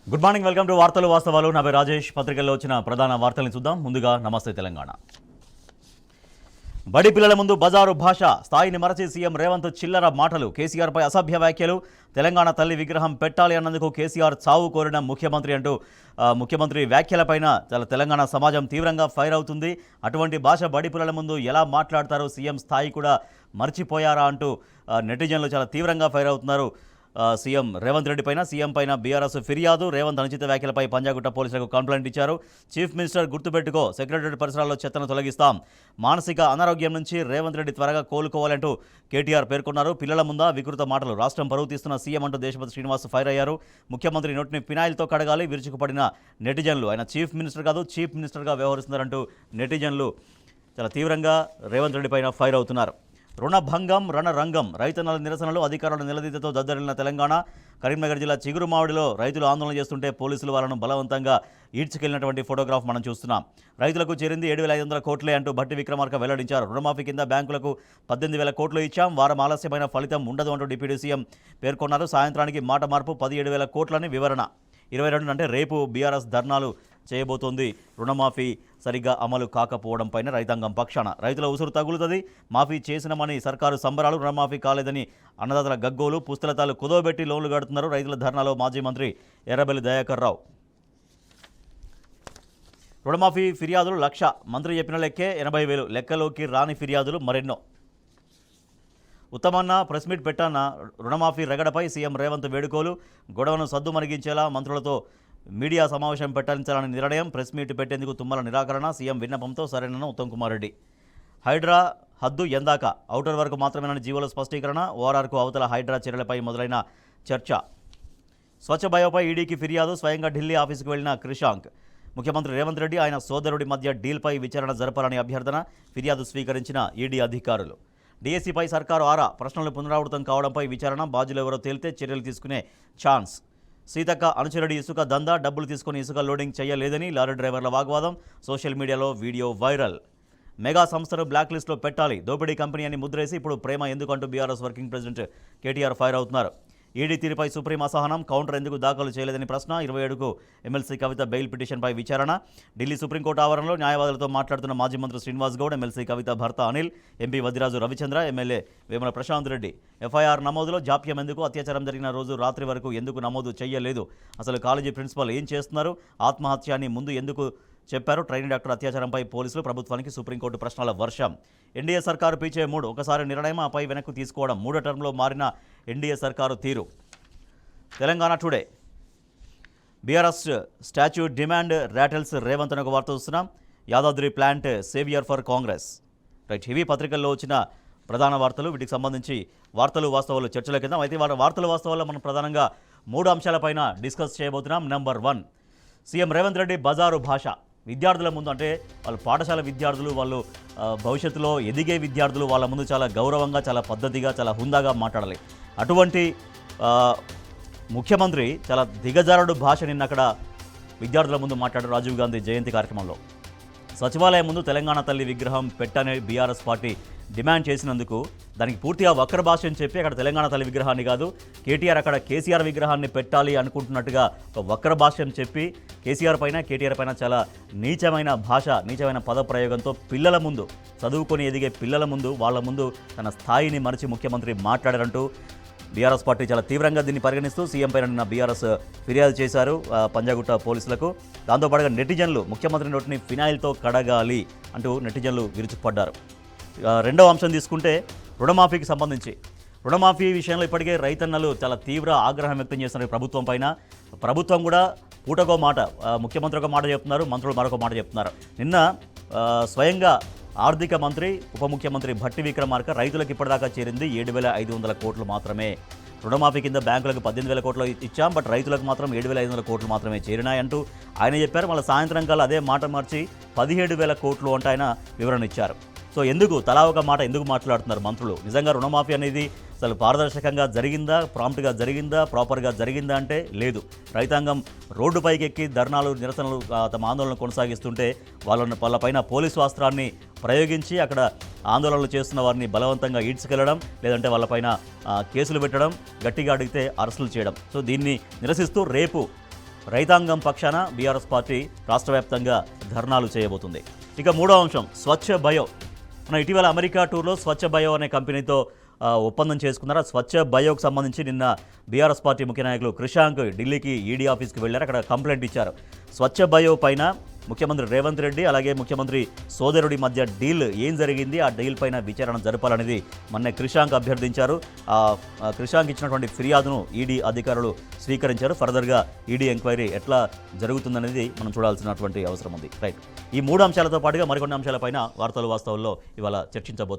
Good morning, welcome to వార్తలు వాస్తవాలు. నా పేరు రాజేష్. పత్రికల్లో వచ్చిన ప్రధాన వార్తలను చూద్దాం. ముందుగా నమస్తే తెలంగాణ. బడి పిల్లల ముందు బజారు భాష, స్థాయిని మరచి సీఎం రేవంత్ చిల్లర మాటలు, కేసీఆర్పై అసభ్య వ్యాఖ్యలు, తెలంగాణ తల్లి విగ్రహం పెట్టాలి అన్నందుకు కేసీఆర్ చావు కోరిన ముఖ్యమంత్రి అంటూ ముఖ్యమంత్రి వ్యాఖ్యలపైన తెలంగాణ సమాజం తీవ్రంగా ఫైర్ అవుతుంది. అటువంటి భాష బడి పిల్లల ముందు ఎలా మాట్లాడతారో సీఎం స్థాయి కూడా మర్చిపోయారా అంటూ నెటిజన్లు చాలా తీవ్రంగా ఫైర్ అవుతున్నారు. సీఎం రేవంత్ రెడ్డి పైన, సీఎం పైన బీఆర్ఎస్ ఫిర్యాదు, రేవంత్ అనుచిత వ్యాఖ్యలపై పంజాగుట్ట పోలీసులకు కంప్లైంట్ ఇచ్చారు. చీఫ్ మినిస్టర్ గుర్తుపెట్టుకో, సెక్రటరీ పరిసరాల్లో చెత్తను తొలగిస్తాం, మానసిక అనారోగ్యం నుంచి రేవంత్ రెడ్డి త్వరగా కోలుకోవాలంటూ కేటీఆర్ పేర్కొన్నారు. పిల్లల ముందా వికృత మాటలు, రాష్ట్రం పరువు తీస్తున్న సీఎం అంటూ దేశపతి శ్రీనివాస్ ఫైర్ అయ్యారు. ముఖ్యమంత్రి నోటిని ఫినాయిల్తో కడగాలి, విరుచుకుపడిన నెటిజన్లు. ఆయన చీఫ్ మినిస్టర్ కాదు, చీఫ్ మినిస్టర్గా వ్యవహరిస్తున్నారంటూ నెటిజన్లు చాలా తీవ్రంగా రేవంత్ రెడ్డి పైన ఫైర్ అవుతున్నారు. రుణభంగం రణరంగం, రైతన్నల నిరసనలు, అధికారుల నిలదీతతో దద్దరిల్లిన తెలంగాణ. కరీంనగర్ జిల్లా చిగురుమావిడిలో రైతులు ఆందోళన చేస్తుంటే పోలీసులు వాళ్ళను బలవంతంగా ఈడ్చుకెళ్లినటువంటి ఫోటోగ్రాఫ్ మనం చూస్తున్నాం. రైతులకు చేరింది 7,500 కోట్లే అంటూ భట్టి విక్రమార్క వెల్లడించారు. రుణమాఫీ కింద బ్యాంకులకు 18,000 కోట్లు ఇచ్చాం, వారం ఆలస్యమైన ఫలితం ఉండదు అంటూ డిప్యూటీ సీఎం పేర్కొన్నారు. సాయంత్రానికి మాట మార్పు 17,000 కోట్లని వివరణ. 22 అంటే రేపు బీఆర్ఎస్ ధర్నాలు చేయబోతోంది. రుణమాఫీ సరిగ్గా అమలు కాకపోవడం పైన రైతాంగం పక్షాన రైతుల ఉసురు తగులుతుంది. మాఫీ చేసినమని సర్కారు సంబరాలు, రుణమాఫీ కాలేదని అన్నదాతల గగ్గోలు, పుస్తలతాలు కుదవబెట్టి లోన్లు గడుతున్నారు. రైతుల ధర్నాలో మాజీ మంత్రి ఎర్రబెల్లి దయాకర్ రావు. రుణమాఫీ ఫిర్యాదులు 1,00,000, మంత్రి చెప్పిన లెక్కే 80,000, లెక్కలోకి రాని ఫిర్యాదులు మరెన్నో. ఉత్తమన్న ప్రెస్ మీట్ పెట్టాన్న రుణమాఫీ రగడపై సీఎం రేవంత్ వేడుకోలు, గొడవను సద్దుమణిగించేలా మంత్రులతో మీడియా సమావేశం పెట్టించాలని నిర్ణయం, ప్రెస్ మీట్ పెట్టేందుకు తుమ్మల నిరాకరణ, సీఎం విన్నపంతో సరైన ఉత్తమ్ కుమార్ రెడ్డి. హైడ్రా హద్దు ఎందాక, ఔటర్ వరకు మాత్రమేనని జీవోల స్పష్టీకరణ, ఓఆర్ఆర్కు అవతల హైడ్రా చర్యలపై మొదలైన చర్చ. స్వచ్ఛ బయోపై ఈడీకి ఫిర్యాదు, స్వయంగా ఢిల్లీ ఆఫీసుకు వెళ్లిన క్రిషాంక్. ముఖ్యమంత్రి రేవంత్ రెడ్డి, ఆయన సోదరుడి మధ్య డీల్పై విచారణ జరపాలని అభ్యర్థన, ఫిర్యాదు స్వీకరించిన ఈడీ అధికారులు. డీఎస్సీపై సర్కారు ఆరా, ప్రశ్నలు పునరావృతం కావడంపై విచారణ, బాధ్యులు ఎవరో తేలితే చర్యలు తీసుకునే ఛాన్స్. సీతక్క అనుచరుడి ఇసుక దందా, డబ్బులు తీసుకుని ఇసుక లోడింగ్ చేయలేదని లారీ డ్రైవర్ల వాగ్వాదం, సోషల్ మీడియాలో వీడియో వైరల్. మెగా సంస్థను బ్లాక్ లిస్టులో పెట్టాలి, దోపిడీ కంపెనీ అని ముద్రేసి ఇప్పుడు ప్రేమ ఎందుకంటూ BRS working president KTR fire అవుతున్నారు. ఈడీ తీరుపై సుప్రీం అసహనం, కౌంటర్ ఎందుకు దాఖలు చేయలేదని ప్రశ్న. 27కు ఎమ్మెల్సీ కవిత బెయిల్ పిటిషన్పై విచారణ. ఢిల్లీ సుప్రీంకోర్టు ఆవరణలో న్యాయవాదులతో మాట్లాడుతున్న మాజీ మంత్రి శ్రీనివాస్ గౌడ్, ఎమ్మెల్సీ కవిత భర్త Anil, MP Vaddiraju Ravichandra, MLA Vemula Prashanth Reddy. FIR నమోదులో జాప్యం ఎందుకు, అత్యాచారం జరిగిన రోజు రాత్రి వరకు ఎందుకు నమోదు చేయలేదు, అసలు కాలేజీ ప్రిన్సిపల్ ఏం చేస్తున్నారు, ఆత్మహత్య అని ముందు ఎందుకు చెప్పారు, ట్రైనీ డాక్టర్ అత్యాచారంపై పోలీసులు, ప్రభుత్వానికి సుప్రీంకోర్టు ప్రశ్నల వర్షం. ఎన్డీఏ సర్కారు పీచే 3, ఒకసారి నిర్ణయం ఆపై వెనక్కు తీసుకోవడం, 3వ టర్మ్లో మారిన ఎన్డీఏ సర్కారు తీరు. Telangana today, BRS statue demand rattles Revanth అని ఒక వార్త చూస్తున్నాం. Yadadri plant saviour for Congress. Right, ఇవి పత్రికల్లో వచ్చిన ప్రధాన వార్తలు. వీటికి సంబంధించి వార్తలు వాస్తవాలు చర్చల కింద అయితే వార్తలు వాస్తవాల్లో మనం ప్రధానంగా 3 అంశాలపైన డిస్కస్ చేయబోతున్నాం. నెంబర్ 1, సీఎం రేవంత్ రెడ్డి బజారు భాష. విద్యార్థుల ముందు, అంటే వాళ్ళు పాఠశాల విద్యార్థులు, వాళ్ళు భవిష్యత్తులో ఎదిగే విద్యార్థులు, వాళ్ళ ముందు చాలా గౌరవంగా, చాలా పద్ధతిగా, చాలా హుందాగా మాట్లాడాలి. అటువంటి ముఖ్యమంత్రి చాలా దిగజారుడు భాష నిన్న అక్కడ విద్యార్థుల ముందు మాట్లాడారు రాజీవ్ గాంధీ జయంతి కార్యక్రమంలో. సచివాలయం ముందు తెలంగాణ తల్లి విగ్రహం పెట్టని బీఆర్ఎస్ పార్టీ డిమాండ్ చేసినందుకు దానికి పూర్తిగా వక్ర భాష అని చెప్పి అక్కడ తెలంగాణ తల్లి విగ్రహాన్ని కాదు, కేటీఆర్ అక్కడ కేసీఆర్ విగ్రహాన్ని పెట్టాలి అనుకుంటున్నట్టుగా ఒక వక్ర భాష అని చెప్పి కేసీఆర్ పైన, కేటీఆర్ పైన చాలా నీచమైన భాష, నీచమైన పద ప్రయోగంతో పిల్లల ముందు, చదువుకొని ఎదిగే పిల్లల ముందు, వాళ్ళ ముందు తన స్థాయిని మరిచి ముఖ్యమంత్రి మాట్లాడారంటూ బీఆర్ఎస్ పార్టీ చాలా తీవ్రంగా దీన్ని పరిగణిస్తూ సీఎం పైన నిన్న బీఆర్ఎస్ ఫిర్యాదు చేశారు పంజాగుట్ట పోలీసులకు. దాంతోపాటుగా నెటిజన్లు ముఖ్యమంత్రి నోటిని ఫినాయిల్తో కడగాలి అంటూ నెటిజన్లు విరుచుకుపడ్డారు. రెండవ అంశం తీసుకుంటే రుణమాఫీకి సంబంధించి, రుణమాఫీ విషయంలో ఇప్పటికే రైతన్నలు చాలా తీవ్ర ఆగ్రహం వ్యక్తం చేస్తున్నారు ప్రభుత్వం పైన. ప్రభుత్వం కూడా పూటకో మాట, ముఖ్యమంత్రి ఒక మాట చెప్తున్నారు, మంత్రులు మరొక మాట చెప్తున్నారు. నిన్న స్వయంగా ఆర్థిక మంత్రి, ఉప ముఖ్యమంత్రి భట్టి విక్రమార్క రైతులకు ఇప్పటిదాకా చేరింది 7,500 కోట్లు మాత్రమే. రుణమాఫీ కింద బ్యాంకులకు 18,000 కోట్లు ఇచ్చాం, బట్ రైతులకు మాత్రం 7,500 కోట్లు మాత్రమే చేరినాయంటూ ఆయన చెప్పారు. మళ్ళీ సాయంత్రం కల్లా అదే మాట మార్చి 17,000 కోట్లు అంటే ఆయన వివరణ ఇచ్చారు. సో ఎందుకు తలా ఒక మాట ఎందుకు మాట్లాడుతున్నారు మంత్రులు? నిజంగా రుణమాఫీ అనేది అసలు పారదర్శకంగా జరిగిందా, ప్రాంప్ట్గా జరిగిందా, ప్రాపర్గా జరిగిందా అంటే లేదు. రైతాంగం రోడ్డుపైకి ఎక్కి ధర్నాలు, నిరసనలు, తమ ఆందోళన కొనసాగిస్తుంటే వాళ్ళపైన పోలీసు అస్త్రాన్ని ప్రయోగించి అక్కడ ఆందోళనలు చేస్తున్న వారిని బలవంతంగా ఈడ్చుకెళ్లడం, లేదంటే వాళ్ళపైన కేసులు పెట్టడం, గట్టిగా అడిగితే అరెస్టులు చేయడం. సో దీన్ని నిరసిస్తూ రేపు రైతాంగం పక్షాన బీఆర్ఎస్ పార్టీ రాష్ట్ర వ్యాప్తంగా ధర్నాలు చేయబోతుంది. ఇక మూడో అంశం స్వచ్ఛ బయో. మన ఇటీవల అమెరికా టూర్లో స్వచ్ఛ బయో అనే కంపెనీతో ఒప్పందం చేసుకున్నారు. స్వచ్ఛ బయోకు సంబంధించి నిన్న బీఆర్ఎస్ పార్టీ ముఖ్య నాయకులు క్రిషాంక్ ఢిల్లీకి ఈడీ ఆఫీస్కి వెళ్ళారు. అక్కడ కంప్లైంట్ ఇచ్చారు. స్వచ్ఛ బయో పైన ముఖ్యమంత్రి రేవంత్ రెడ్డి అలాగే ముఖ్యమంత్రి సోదరుడి మధ్య డీల్ ఏం జరిగింది, ఆ డీల్ పైన విచారణ జరపాలనేది మొన్న క్రిషాంక్ అభ్యర్థించారు. క్రిషాంక్ ఇచ్చినటువంటి ఫిర్యాదును ఈడీ అధికారులు స్వీకరించారు. ఫర్దర్గా ఈడీ ఎంక్వైరీ ఎట్లా జరుగుతుందనేది మనం చూడాల్సినటువంటి అవసరం ఉంది. రైట్, ఈ మూడు అంశాలతో పాటుగా మరికొన్ని అంశాలపైన వార్తలు వాస్తవాల్లో ఇవాళ చర్చించబోతున్నాం.